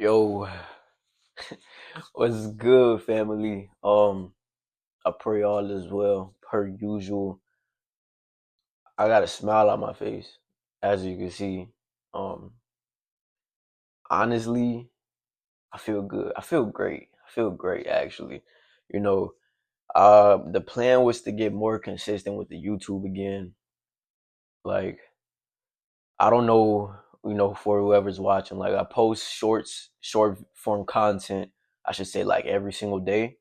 Yo, what's good, family? I pray all is well, per usual. I got a smile on my face, as you can see. Um, Honestly, I feel good. I feel great. I feel great, actually. You know, the plan was to get more consistent with the YouTube again. Like, I don't know, for whoever's watching, like, I post short form content, I should say, like, every single day.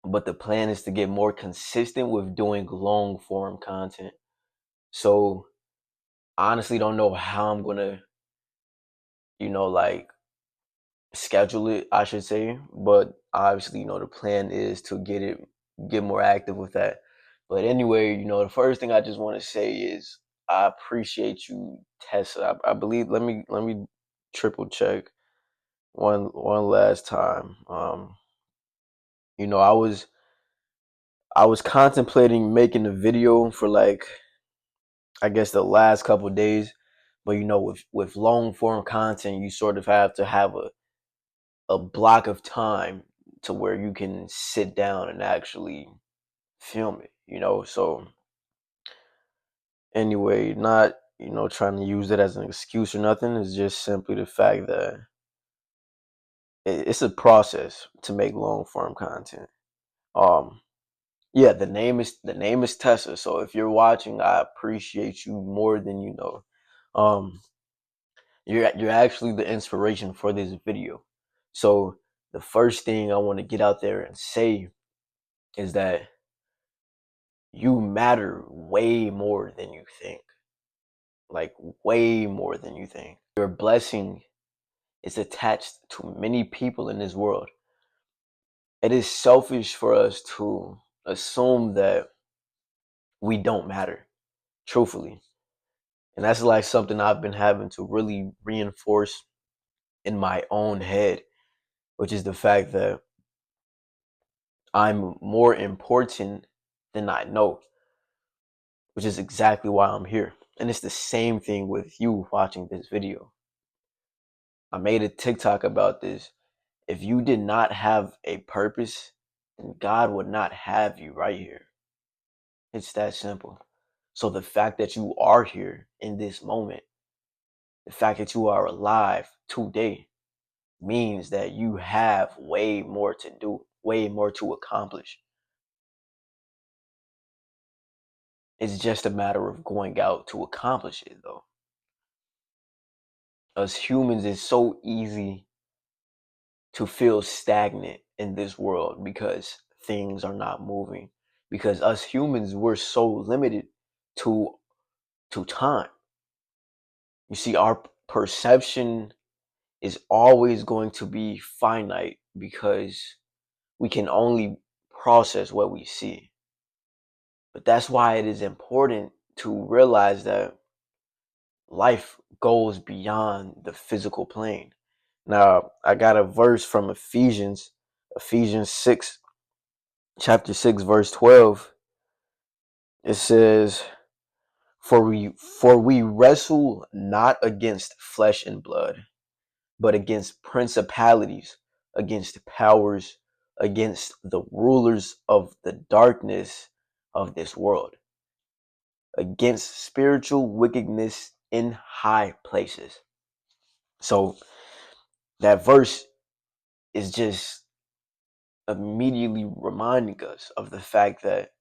But the plan is to get more consistent with doing long form content. So honestly don't know how I'm gonna, like schedule it, I should say. But obviously, the plan is to get more active with that. But anyway, the first thing I just want to say is I appreciate you, Tessa. I believe let me triple check one last time. You know, I was contemplating making a video for like I guess the last couple of days. But with long form content, you sort of have to have a block of time to where you can sit down and actually film it. So anyway, not trying to use it as an excuse or nothing. It's just simply the fact that it's a process to make long form content. Um, yeah, the name is Tessa. So if you're watching, I appreciate you more than you know. Um, you're actually the inspiration for this video. So the first thing I want to get out there and say is that you matter way more than you think. Like way more than you think. Your blessing is attached to many people in this world. It is selfish for us to assume that we don't matter, truthfully. And that's like something I've been having to really reinforce in my own head, which is the fact that I'm more important than I know, which is exactly why I'm here. And it's the same thing with you watching this video. I made a TikTok about this. If you did not have a purpose, then God would not have you right here. It's that simple. So the fact that you are here in this moment, the fact that you are alive today, means that you have way more to do, way more to accomplish. It's just a matter of going out to accomplish it, though. Us humans, it's so easy to feel stagnant in this world because things are not moving. Because us humans, we're so limited to time. You see, our perception is always going to be finite because we can only process what we see. But that's why it is important to realize that life goes beyond the physical plane. Now, I got a verse from Ephesians 6, chapter 6, verse 12. It says, For we wrestle not against flesh and blood, but against principalities, against powers, against the rulers of the darkness of this world, against spiritual wickedness in high places. So that verse is just immediately reminding us of the fact that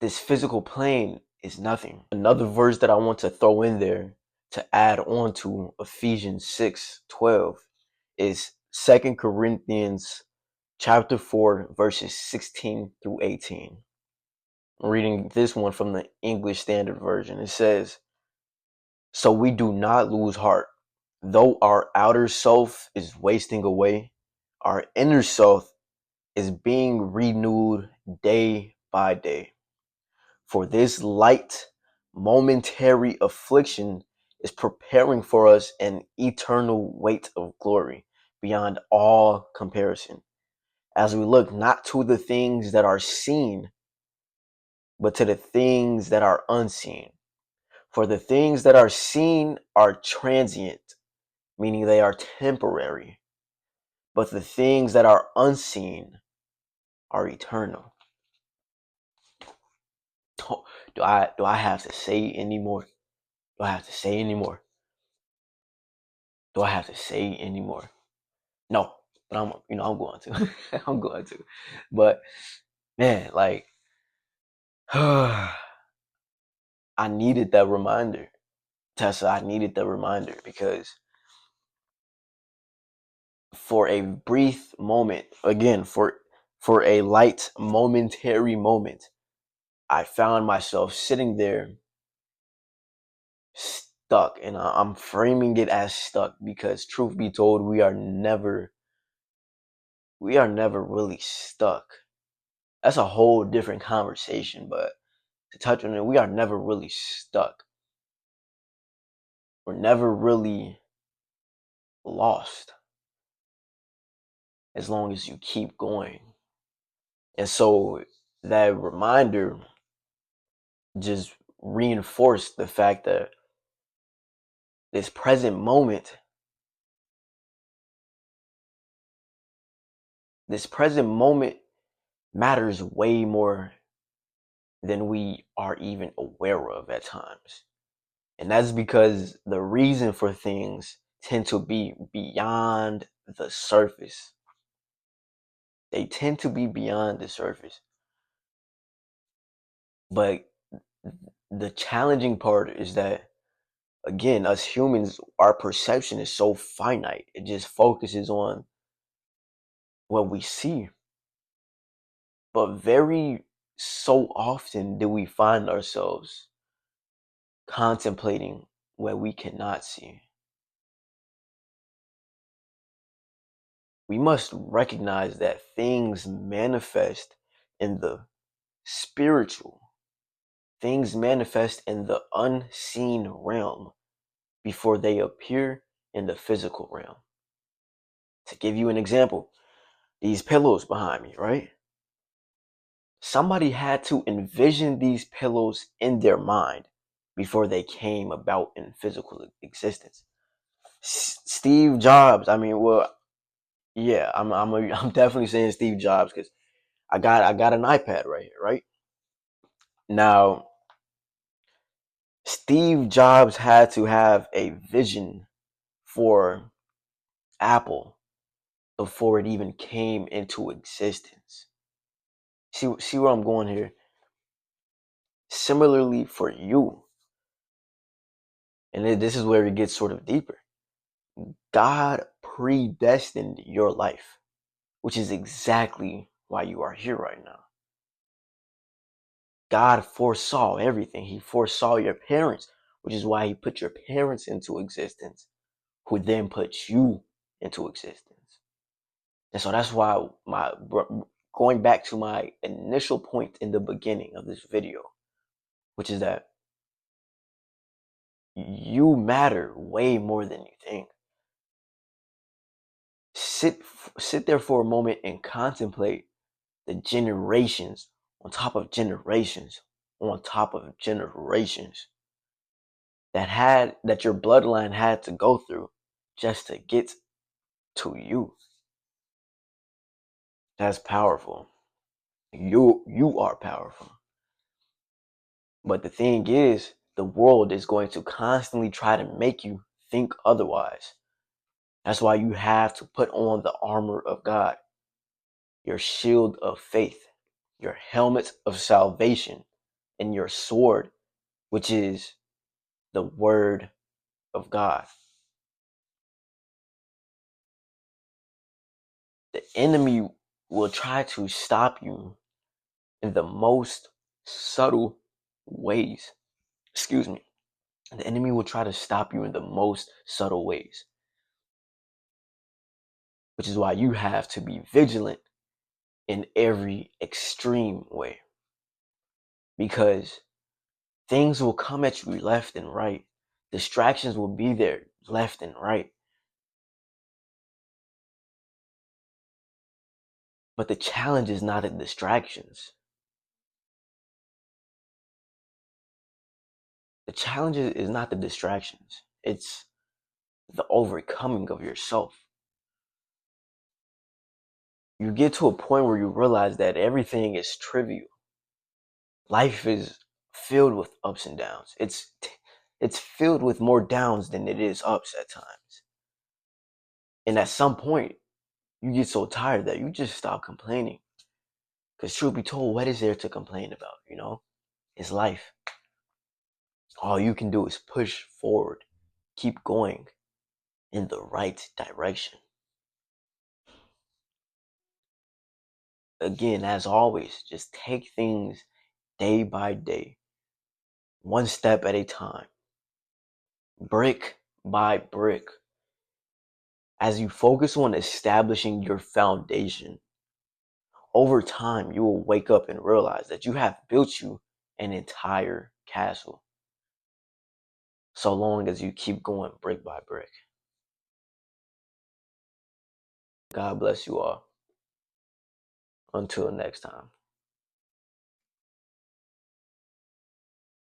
this physical plane is nothing. Another verse that I want to throw in there to add on to Ephesians 6:12 is 2 Corinthians chapter 4 verses 16 through 18. I'm reading this one from the English Standard Version. It says, "So we do not lose heart. Though our outer self is wasting away, our inner self is being renewed day by day. For this light, momentary affliction is preparing for us an eternal weight of glory beyond all comparison, as we look not to the things that are seen, but to the things that are unseen. For the things that are seen are transient, meaning they are temporary, but the things that are unseen are eternal. Do I have to say anymore? Do I have to say anymore? Do I have to say anymore? No, but I'm going to. I'm going to. But man, like I needed that reminder. Tessa, I needed the reminder because for a brief moment, again, for a light momentary moment, I found myself sitting there stuck, and I'm framing it as stuck because truth be told, we are never really stuck. That's a whole different conversation, but to touch on it, we are never really stuck. We're never really lost as long as you keep going. And so that reminder just reinforced the fact that this present moment, this present moment matters way more than we are even aware of at times. And that's because the reason for things tend to be beyond the surface. They tend to be beyond the surface. But the challenging part is that, again, us humans, our perception is so finite. It just focuses on what we see. But very so often do we find ourselves contemplating what we cannot see. We must recognize that things manifest in the spiritual, things manifest in the unseen realm before they appear in the physical realm. To give you an example, these pillows behind me, right? Somebody had to envision these pillows in their mind before they came about in physical existence. Steve Jobs. I mean, well, yeah, I'm definitely saying Steve Jobs because I got an iPad right here, right? Now, Steve Jobs had to have a vision for Apple before it even came into existence. See where I'm going here? Similarly for you, and this is where it gets sort of deeper. God predestined your life, which is exactly why you are here right now. God foresaw everything. He foresaw your parents, which is why he put your parents into existence, who then put you into existence. And so that's why going back to my initial point in the beginning of this video, which is that you matter way more than you think. Sit there for a moment and contemplate the generations on top of generations on top of generations that your bloodline had to go through just to get to you. That's powerful. You are powerful. But the thing is, the world is going to constantly try to make you think otherwise. That's why you have to put on the armor of God, your shield of faith, your helmet of salvation, and your sword, which is the word of God. The enemy will try to stop you in the most subtle ways. Excuse me. The enemy will try to stop you in the most subtle ways, which is why you have to be vigilant in every extreme way, because things will come at you left and right. Distractions will be there left and right. But the challenge is not the distractions. The challenge is not the distractions. It's the overcoming of yourself. You get to a point where you realize that everything is trivial. Life is filled with ups and downs. It's filled with more downs than it is ups at times. And at some point, you get so tired that you just stop complaining. Because truth be told, what is there to complain about, you know? It's life. All you can do is push forward, keep going in the right direction. Again, as always, just take things day by day, one step at a time, brick by brick. As you focus on establishing your foundation, over time you will wake up and realize that you have built you an entire castle. So long as you keep going brick by brick. God bless you all. Until next time.